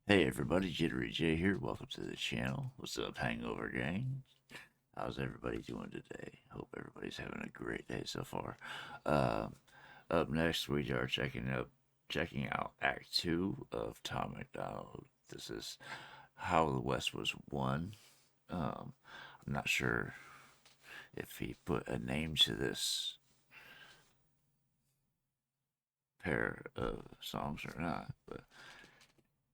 Hey everybody, JitteryJay here. Welcome to the channel. What's up, Hangover Gang? How's everybody doing today? Hope everybody's having a great day so far. Up next, we are checking out Act 2 of Tom MacDonald. This is How the West Was Won. I'm not sure if he put a name to this pair of songs or not, but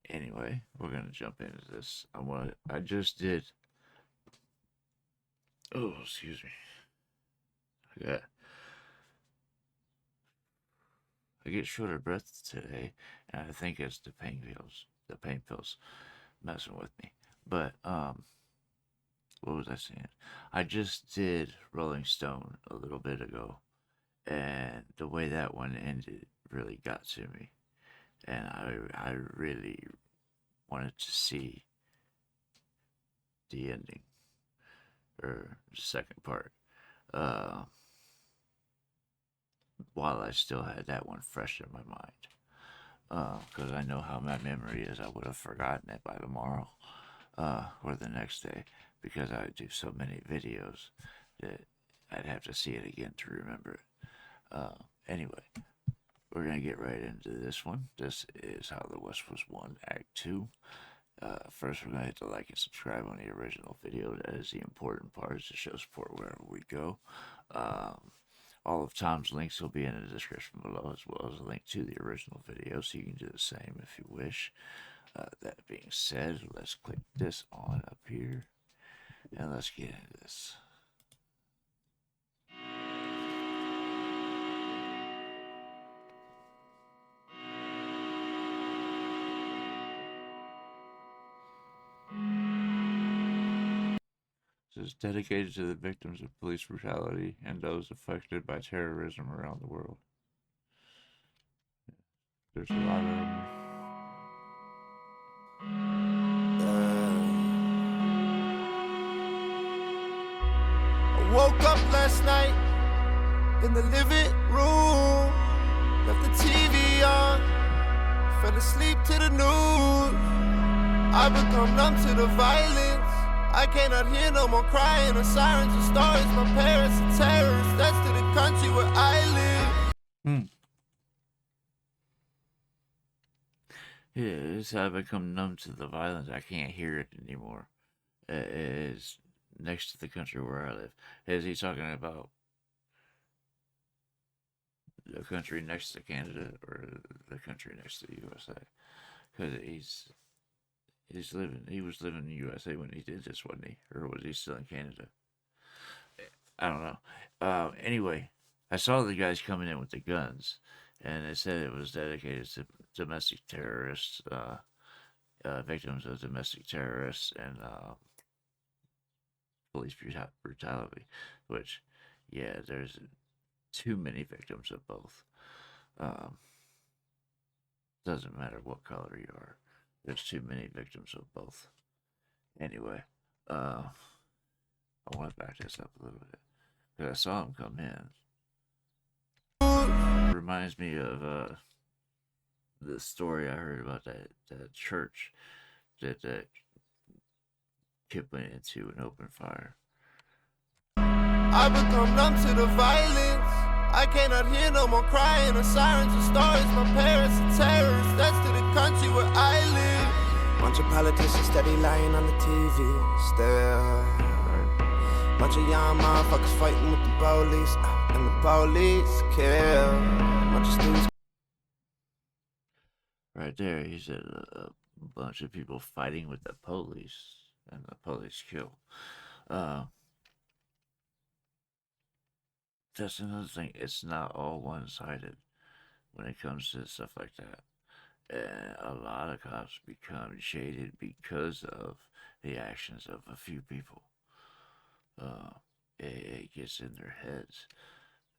anyway, we're gonna jump into this. I just did. Oh, excuse me. I get short of breath today, and I think it's the pain pills. The pain pills messing with me. But what was I saying? I just did Rolling Stone a little bit ago, and the way that one ended really got to me, and I really wanted to see the ending or the second part. While I still had that one fresh in my mind. Because I know how my memory is. I would have forgotten it by tomorrow or the next day, because I do so many videos that I'd have to see it again to remember it. Anyway, we're going to get right into this one. This is How the West Was Won, Act 2. First, we're going to hit the like and subscribe on the original video. That is the important part, is to show support wherever we go. All of Tom's links will be in the description below, as well as a link to the original video, so you can do the same if you wish. That being said, let's click this on up here, and let's get into this. This is dedicated to the victims of police brutality and those affected by terrorism around the world. There's a lot of them. I woke up last night in the living room, left the TV on, fell asleep to the news. I become numb to the violence. I cannot hear no more crying or sirens or stories. My parents are terrorists. That's to the country where I live. Yeah, it's how I become numb to the violence. I can't hear it anymore. It is next to the country where I live. Is he talking about the country next to Canada or the country next to the USA? Because he was living in the USA when he did this, wasn't he? Or was he still in Canada? I don't know. Anyway, I saw the guys coming in with the guns, and they said it was dedicated to domestic terrorists, victims of domestic terrorists and police brutality, which, yeah, there's too many victims of both. Doesn't matter what color you are. There's too many victims of both. Anyway, I want to back this up a little bit, because I saw him come in. It reminds me of the story I heard about that church that kid went into and opened fire. I become numb to the violence. I cannot hear no more crying or sirens or stories. My parents are terrorists. That's to the country where I live. Bunch of politicians steady lying on the TV still. Bunch of young motherfuckers fighting with the police, and the police kill. Bunch of students. Right there, he said a bunch of people fighting with the police, and the police kill. That's another thing. It's not all one-sided when it comes to stuff like that. And a lot of cops become jaded because of the actions of a few people. It gets in their heads,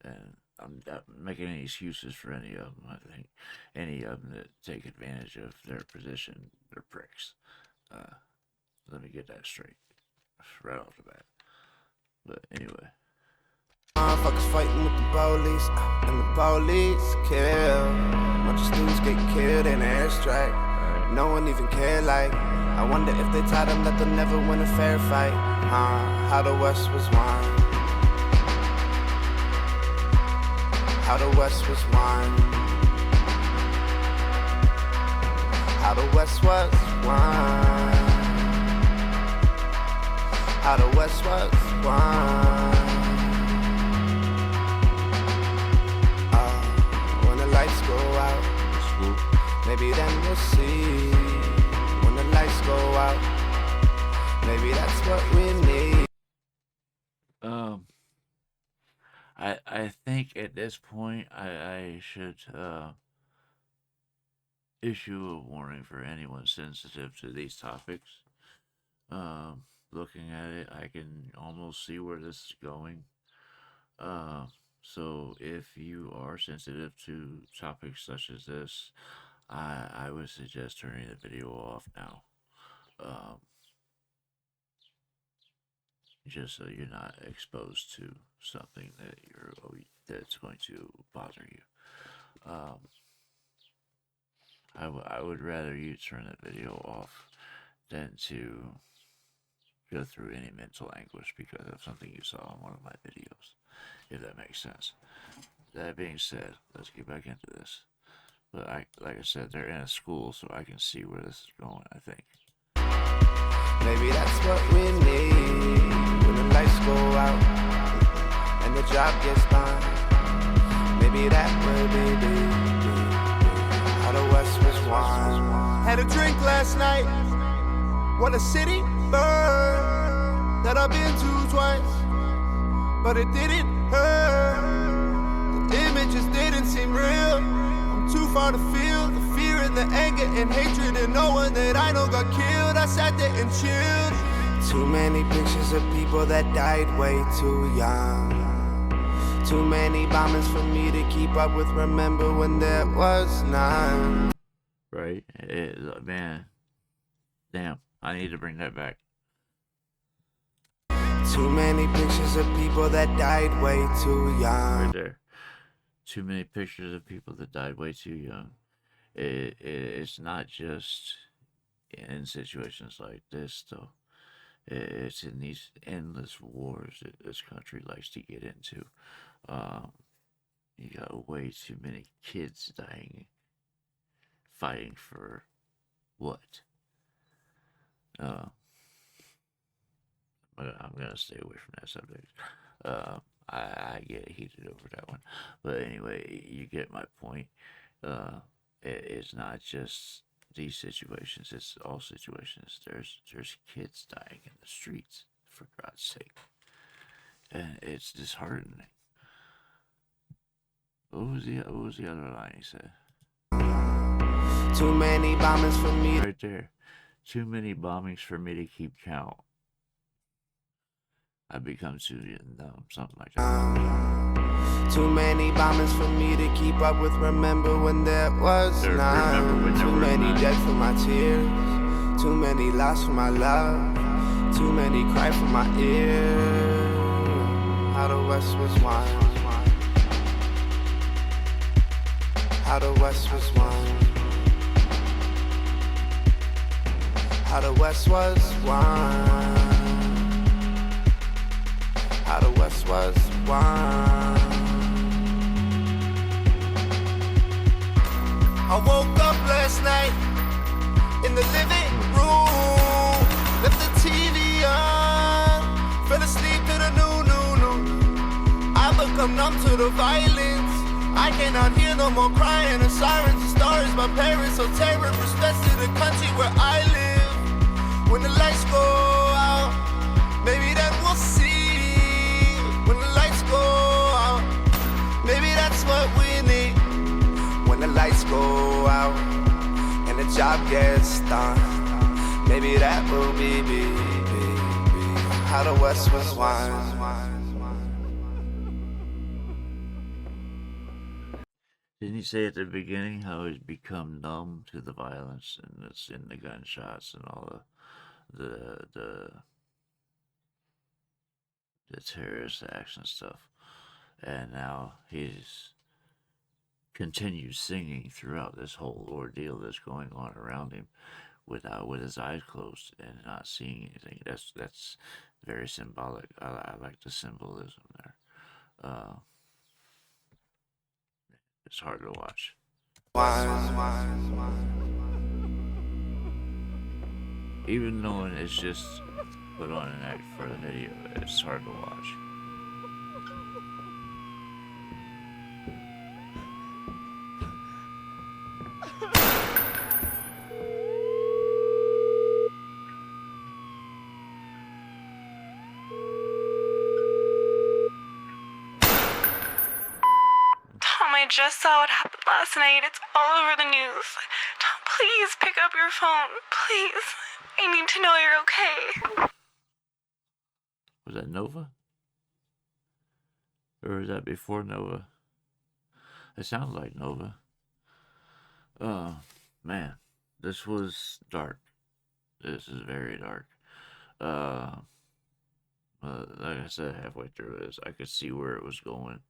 and I'm not making any excuses for any of them. I think any of them that take advantage of their position, they're pricks. Let me get that straight right off the bat. But anyway. Motherfuckers fighting with the police, and the police kill. Bunch of students get killed in an airstrike. No one even care, like, I wonder if they taught them that they'll never win a fair fight. How the West was won. How the West was won. How the West was won. How the West was won. When the lights go out, maybe then we'll see. When the lights go out, maybe that's what we need. I think at this point I should issue a warning for anyone sensitive to these topics. Looking at it, I can almost see where this is going. So if you are sensitive to topics such as this, I would suggest turning the video off now. Just so you're not exposed to something that's going to bother you. I would rather you turn the video off than to go through any mental anguish because of something you saw in one of my videos, if that makes sense. That being said, let's get back into this. But like I said, they're in a school, so I can see where this is going, I think. Maybe that's what we need. When the lights go out and the job gets done, maybe that will be how the West was won. Had a drink last night. What a city burn that I've been to twice, but it didn't hurt. The images didn't seem real. I'm too far to feel the fear and the anger and hatred, and no one that I know got killed. I sat there and chilled. Too many pictures of people that died way too young. Too many bombings for me to keep up with. Remember when there was none. Right? Man. Damn. I need to bring that back. Too many pictures of people that died way too young. Right there. Too many pictures of people that died way too young. It's not just in situations like this, though. It's in these endless wars that this country likes to get into. You got way too many kids dying, fighting for what? I'm gonna stay away from that subject. I get heated over that one, but anyway, you get my point. It's not just these situations; it's all situations. There's kids dying in the streets, for God's sake, and it's disheartening. What was the other line he said? Too many bombings for me. Right there. Too many bombings for me to keep count. I become too dumb, something like that. Too many bombings for me to keep up with. Remember when there was none. Too many dead for my tears. Too many lost for my love. Too many cry for my ear. How the West was won. How the West was won. How the West was won. How the West was won. I woke up last night in the living room, left the TV on, fell asleep to the new. I become numb to the violence. I cannot hear no more crying and sirens and stories. My parents so terror respects to the country where I live. When the lights go out, maybe then we'll see. When the lights go out, maybe that's what we need. When the lights go out and the job gets done, maybe that will be how the West was won. Didn't he say at the beginning how he's become numb to the violence and it's in the gunshots and all the terrorist acts and stuff, and now he's continues singing throughout this whole ordeal that's going on around him with his eyes closed and not seeing anything. That's very symbolic. I like the symbolism there. It's hard to watch. Even knowing it's just put on an act for the video, it's hard to watch. Tom, I just saw what happened last night. It's all over the news. Tom, please pick up your phone. Please. I need to know you're okay. Was that Nova? Or was that before Nova? It sounds like Nova. Man, this was dark. This is very dark. Like I said, halfway through this, I could see where it was going.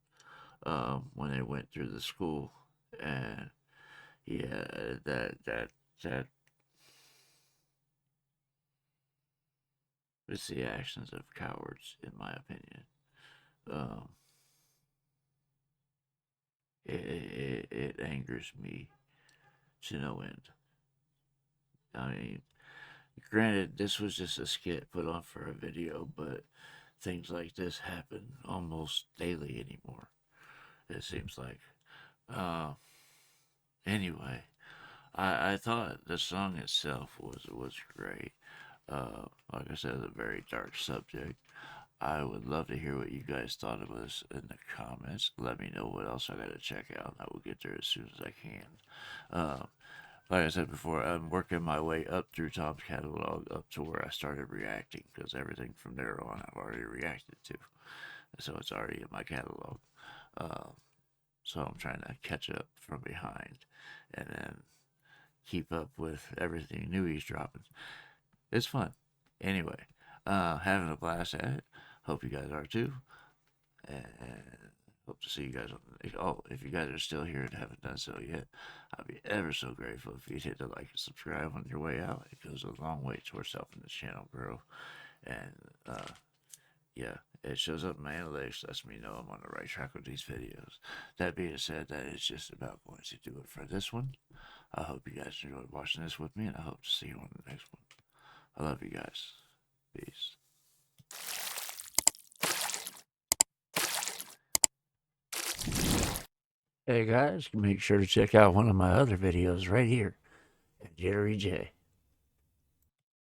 When they went through the school, and yeah, that it's the actions of cowards, in my opinion. It angers me to no end. I mean, granted, this was just a skit put on for a video, but things like this happen almost daily anymore. It seems like. Anyway, I thought the song itself was great. Like I said, it's a very dark subject. I would love to hear what you guys thought of us in the comments. Let me know what else I gotta check out. I will get there as soon as I can. Like I said before, I'm working my way up through Tom's catalog up to where I started reacting, because everything from there on I've already reacted to. So it's already in my catalog. So I'm trying to catch up from behind and then keep up with everything new he's dropping. It's fun. Anyway, having a blast at it. Hope you guys are too. And hope to see you guys on the next. Oh, if you guys are still here and haven't done so yet, I'd be ever so grateful if you'd hit the like and subscribe on your way out. It goes a long way towards helping the channel grow. And yeah, it shows up in my analytics, lets me know I'm on the right track with these videos. That being said, that is just about going to do it for this one. I hope you guys enjoyed watching this with me, and I hope to see you on the next one. I love you guys. Peace. Hey guys, make sure to check out one of my other videos right here at JitteryJay.